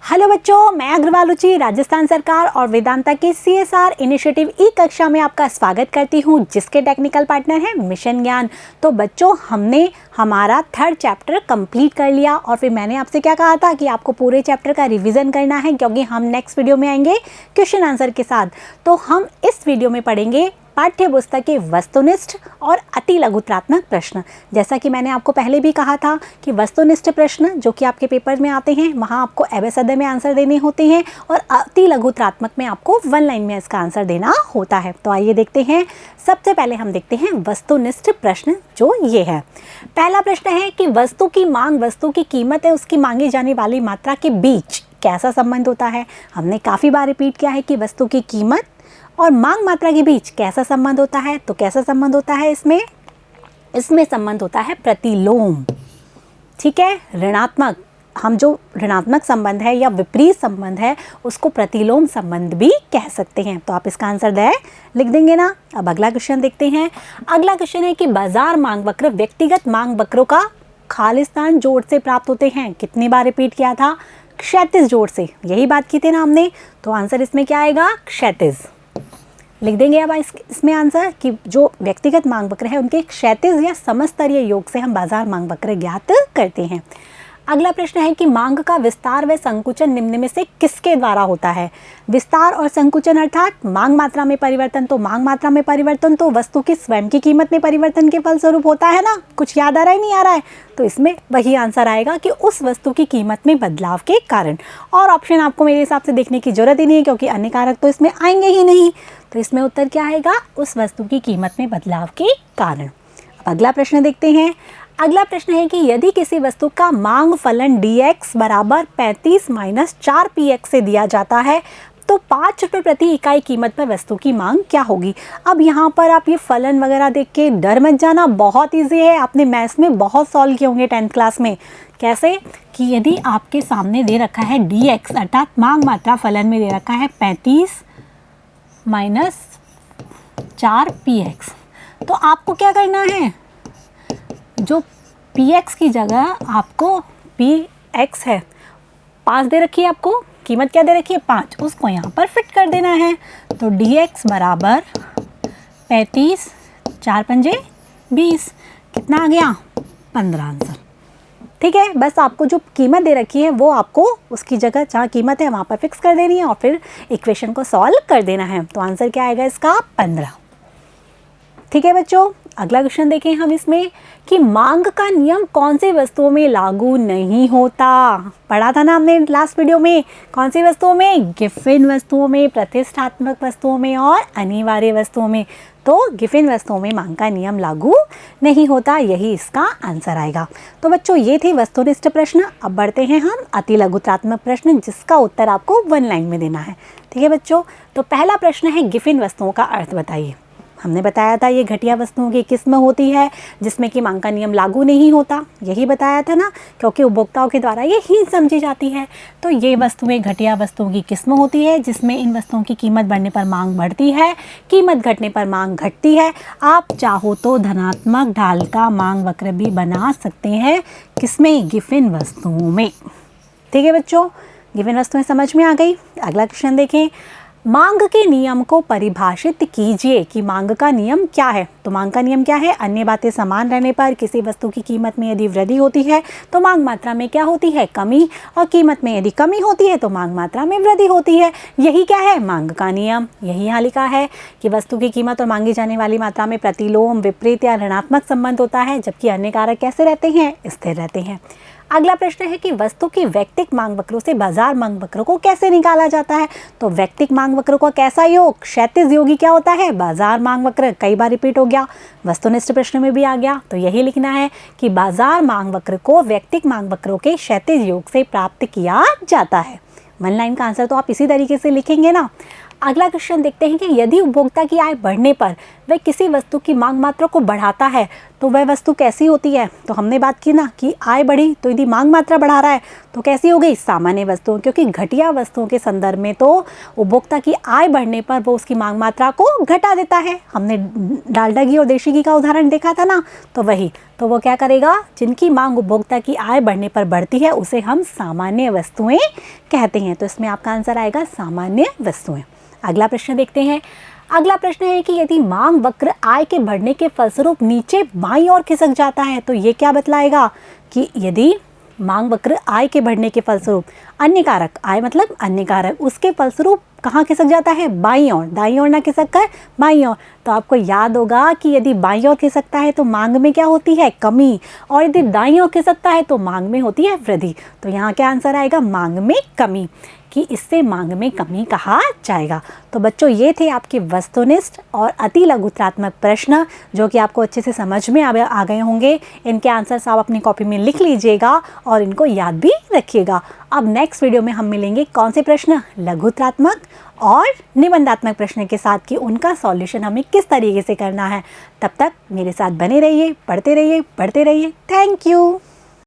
Hello बच्चों, मैं अग्रवाल रुचि राजस्थान सरकार और वेदांता के CSR इनिशिएटिव ई कक्षा में आपका स्वागत करती हूं, जिसके टेक्निकल पार्टनर हैं मिशन ज्ञान। तो बच्चों, हमने हमारा 3rd चैप्टर कंप्लीट कर लिया और फिर मैंने आपसे क्या कहा था कि आपको पूरे चैप्टर का रिवीजन करना है, क्योंकि हम नेक्स्ट वीडियो में आएंगे क्वेश्चन आंसर के साथ। तो हम इस वीडियो में पढ़ेंगे पाठ्य पुस्तक के वस्तुनिष्ठ और अति लघुत्रात्मक प्रश्न। जैसा कि मैंने आपको पहले भी कहा था कि वस्तुनिष्ठ प्रश्न जो कि आपके पेपर में आते हैं, वहाँ आपको एवसदय में आंसर देने होते हैं और अति लघुत्रात्मक में आपको 1 लाइन में इसका आंसर देना होता है। तो आइए देखते हैं। सबसे पहले हम देखते हैं वस्तुनिष्ठ प्रश्न, जो ये है। पहला प्रश्न है कि वस्तु की मांग, वस्तु की कीमत है उसकी मांगी जाने वाली मात्रा के बीच कैसा संबंध होता है। हमने काफ़ी बार रिपीट किया है कि वस्तु की कीमत और मांग मात्रा के बीच कैसा संबंध होता है। तो कैसा संबंध होता है इसमें संबंध होता है प्रतिलोम। ठीक है, ऋणात्मक, हम जो ऋणात्मक संबंध है या विपरीत संबंध है उसको प्रतिलोम संबंध भी कह सकते हैं। तो आप इसका आंसर लिख देंगे ना। अब अगला क्वेश्चन देखते हैं। अगला क्वेश्चन है कि बाजार मांग वक्र व्यक्तिगत मांग वक्रों का खालिस्तान जोड़ से प्राप्त होते हैं। कितनी बार रिपीट किया था? क्षैतिज जोड़ से, यही बात की थी ना हमने। तो आंसर इसमें क्या आएगा? क्षैतिज। लिख देंगे अब इसमें आंसर कि जो व्यक्तिगत मांग वक्र है उनके क्षैतिज या समस्तरीय योग से हम बाजार मांग वक्र ज्ञात करते हैं। अगला प्रश्न है कि मांग का विस्तार व संकुचन निम्न में से किसके द्वारा होता है। विस्तार और संकुचन अर्थात मांग मात्रा में परिवर्तन। तो मांग मात्रा में परिवर्तन तो वस्तु की स्वयं की कीमत में परिवर्तन के फलस्वरूप होता है ना। कुछ याद आ रहा है, नहीं आ रहा है? तो इसमें वही आंसर आएगा कि उस वस्तु की कीमत में बदलाव के कारण। और ऑप्शन आपको मेरे हिसाब से देखने की जरूरत ही नहीं है, क्योंकि अन्य कारक तो इसमें आएंगे ही नहीं। तो इसमें उत्तर क्या आएगा? उस वस्तु की कीमत में बदलाव के कारण। अब अगला प्रश्न देखते हैं। अगला प्रश्न है कि यदि किसी वस्तु का मांग फलन dx बराबर 35 माइनस 4px से दिया जाता है तो 5 रुपये प्रति इकाई कीमत पर वस्तु की मांग क्या होगी। अब यहाँ पर आप ये फलन वगैरह देख के डर मत जाना, बहुत ईजी है। आपने मैथ्स में बहुत सॉल्व किए होंगे 10th क्लास में। कैसे कि यदि आपके सामने दे रखा है dx अर्थात मांग मात्रा फलन में दे रखा है 35 माइनस 4px, तो आपको क्या करना है, जो px की जगह आपको px है 5 दे रखी है, आपको कीमत क्या दे रखी है 5, उसको यहाँ पर फिट कर देना है। तो dx बराबर 35, 4 पंजे 20, कितना आ गया? 15 आंसर। ठीक है, बस आपको जो कीमत दे रखी है वो आपको उसकी जगह जहाँ कीमत है वहाँ पर फिक्स कर देनी है और फिर इक्वेशन को सॉल्व कर देना है। तो आंसर क्या आएगा इसका? 15। ठीक है बच्चों, अगला क्वेश्चन देखें हम इसमें कि मांग का नियम कौन सी वस्तुओं में लागू नहीं होता। पढ़ा था ना हमने लास्ट वीडियो में। कौन सी वस्तुओं में? गिफिन वस्तुओं में, प्रतिष्ठात्मक वस्तुओं में और अनिवार्य वस्तुओं में। तो गिफिन वस्तुओं में मांग का नियम लागू नहीं होता, यही इसका आंसर आएगा। तो बच्चों, ये थी वस्तुनिष्ठ प्रश्न। अब बढ़ते हैं हम अति लघुत्रात्मक प्रश्न, जिसका उत्तर आपको 1 लाइन में देना है। ठीक है बच्चों, तो पहला प्रश्न है गिफिन वस्तुओं का अर्थ बताइए। हमने बताया था ये घटिया वस्तुओं की किस्म होती है जिसमें कि मांग का नियम लागू नहीं होता, यही बताया था ना, क्योंकि उपभोक्ताओं के द्वारा ये हीन समझी जाती है। तो ये वस्तुएं घटिया वस्तुओं की किस्म होती है जिसमें इन वस्तुओं की कीमत बढ़ने पर मांग बढ़ती है, कीमत घटने पर मांग घटती है। आप चाहो तो धनात्मक ढाल का मांग वक्र भी बना सकते हैं। किसमें? गिफिन वस्तुओं में। ठीक है बच्चों, गिफिन वस्तुएं समझ में आ गई। अगला क्वेश्चन देखें। मांग के नियम को परिभाषित कीजिए कि मांग का नियम क्या है। तो मांग का नियम क्या है? अन्य बातें समान रहने पर किसी वस्तु की कीमत में यदि वृद्धि होती है तो मांग मात्रा में क्या होती है? कमी, और कीमत में यदि कमी होती है तो मांग मात्रा में वृद्धि होती है। यही क्या है? मांग का नियम। यही यहाँ लिखा है कि वस्तु की कीमत और मांगी जाने वाली मात्रा में प्रतिलोम, विपरीत या ऋणात्मक संबंध होता है, जबकि अन्य कारक कैसे रहते हैं? स्थिर रहते हैं। अगला प्रश्न है कि वस्तु की वैयक्तिक मांग वक्रों से बाजार मांग वक्रों को कैसे निकाला जाता है। तो वैयक्तिक मांग वक्रों का कैसा योग? क्षैतिज योगी क्या होता है? बाजार मांग वक्र। कई बार रिपीट हो गया, वस्तुनिष्ठ प्रश्न में भी आ गया। तो यही लिखना है कि बाजार मांग वक्र को वैयक्तिक मांग वक्रों के क्षैतिज योग से प्राप्त किया जाता है। 1 लाइन का आंसर तो आप इसी तरीके से लिखेंगे ना। अगला क्वेश्चन देखते हैं कि यदि उपभोक्ता की आय बढ़ने पर वह किसी वस्तु की मांग मात्रा को बढ़ाता है तो वह वस्तु कैसी होती है? तो हमने बात की ना कि आय बढ़ी तो यदि मांग मात्रा बढ़ा रहा है तो कैसी हो गई? सामान्य वस्तुओं, क्योंकि घटिया वस्तुओं के संदर्भ में तो उपभोक्ता की आय बढ़ने पर वो उसकी मांग मात्रा को घटा देता है। हमने डालडा घी और देशी घी का उदाहरण देखा था ना, तो वही, तो वो क्या करेगा? जिनकी मांग उपभोक्ता की आय बढ़ने पर बढ़ती है उसे हम सामान्य वस्तुएं कहते हैं। तो इसमें आपका आंसर आएगा सामान्य वस्तुएं। अगला प्रश्न देखते हैं। अगला प्रश्न है कि यदि मांग वक्र आय के बढ़ने के फलस्वरूप नीचे बाईं ओर खिसक जाता है तो ये क्या बतलाएगा? कि यदि मांग वक्र आय के बढ़ने के फलस्वरूप अन्य कारक, आय मतलब अन्य कारक, उसके फलस्वरूप कहाँ खिसक जाता है? बाईं ओर, दाईं ओर ना खिसक कर बाईं ओर। तो आपको याद होगा कि यदि बाईं ओर खिसकता है तो मांग में क्या होती है? कमी, और यदि दाईं ओर खिसकता है तो मांग में होती है वृद्धि। तो यहाँ क्या आंसर आएगा? मांग में कमी, कि इससे मांग में कमी कहा जाएगा। तो बच्चों ये थे आपके वस्तुनिष्ठ और अति लघुत्रात्मक प्रश्न जो कि आपको अच्छे से समझ में आ गए होंगे। इनके आंसर्स आप अपनी कॉपी में लिख लीजिएगा और इनको याद भी रखिएगा। अब नेक्स्ट वीडियो में हम मिलेंगे कौन से प्रश्न? लघुत्रात्मक और निबंधात्मक प्रश्न के साथ कि उनका सॉल्यूशन हमें किस तरीके से करना है। तब तक मेरे साथ बने रहिए, पढ़ते रहिए, बढ़ते रहिए। Thank you.